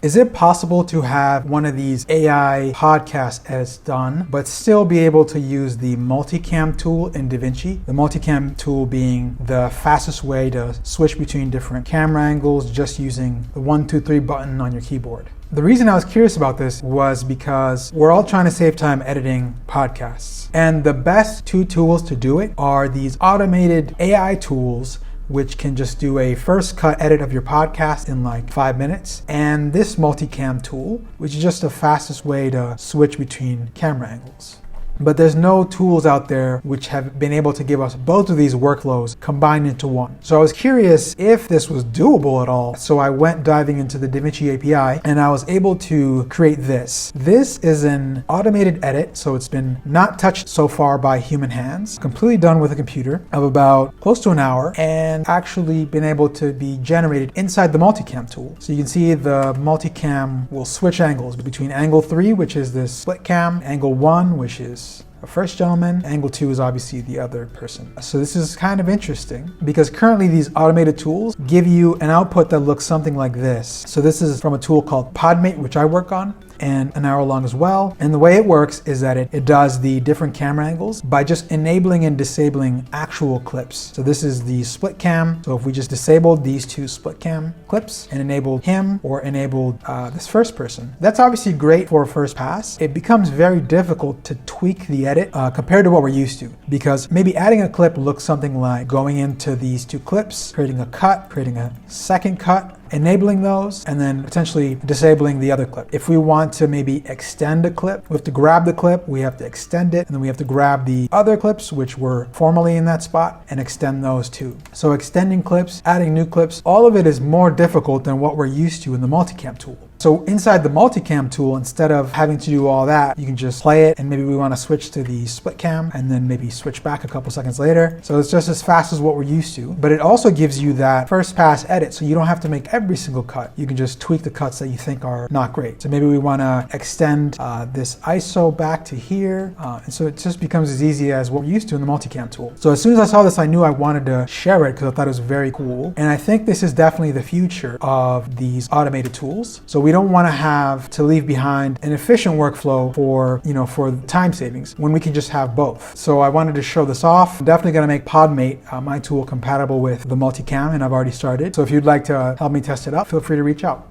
Is it possible to have one of these AI podcast edits done, but still be able to use the Multicam tool in DaVinci? The Multicam tool being the fastest way to switch between different camera angles just using the 1, 2, 3 button on your keyboard. The reason I was curious about this was because we're all trying to save time editing podcasts. And the best two tools to do it are these automated AI tools which can just do a first cut edit of your podcast in like 5 minutes, and this Multicam tool, which is just the fastest way to switch between camera angles. But there's no tools out there which have been able to give us both of these workflows combined into one. So I was curious if this was doable at all. So I went diving into the DaVinci API and I was able to create this. This is an automated edit, so it's been not touched so far by human hands, completely done with a computer, of about close to an hour, and actually been able to be generated inside the Multicam tool. So you can see the Multicam will switch angles between angle 3, which is this split cam, angle 1, which is a first gentleman, angle 2 is obviously the other person. So this is kind of interesting because currently these automated tools give you an output that looks something like this. So this is from a tool called Podmate, which I work on, and an hour long as well. And the way it works is that it does the different camera angles by just enabling and disabling actual clips. So this is the split cam. So if we just disabled these two split cam clips and enabled him or enabled this first person, that's obviously great for a first pass. It becomes very difficult to tweak the edit compared to what we're used to, because maybe adding a clip looks something like going into these two clips, creating a cut, creating a second cut, enabling those, and then potentially disabling the other clip. If we want to maybe extend a clip, we have to grab the clip, we have to extend it, and then we have to grab the other clips which were formerly in that spot and extend those too. So extending clips, adding new clips, all of it is more difficult than what we're used to in the Multicam tool. So inside the Multicam tool, instead of having to do all that, you can just play it, and maybe we want to switch to the split cam and then maybe switch back a couple seconds later. So it's just as fast as what we're used to, but it also gives you that first pass edit, so you don't have to make every single cut. You can just tweak the cuts that you think are not great. So maybe we want to extend this ISO back to here, and so it just becomes as easy as what we're used to in the Multicam tool. So as soon as I saw this, I knew I wanted to share it because I thought it was very cool, and I think this is definitely the future of these automated tools. So we don't want to have to leave behind an efficient workflow for time savings when we can just have both. So I wanted to show this off. I'm definitely going to make Podmate, my tool, compatible with the Multicam, and I've already started. So if you'd like to help me test it out, feel free to reach out.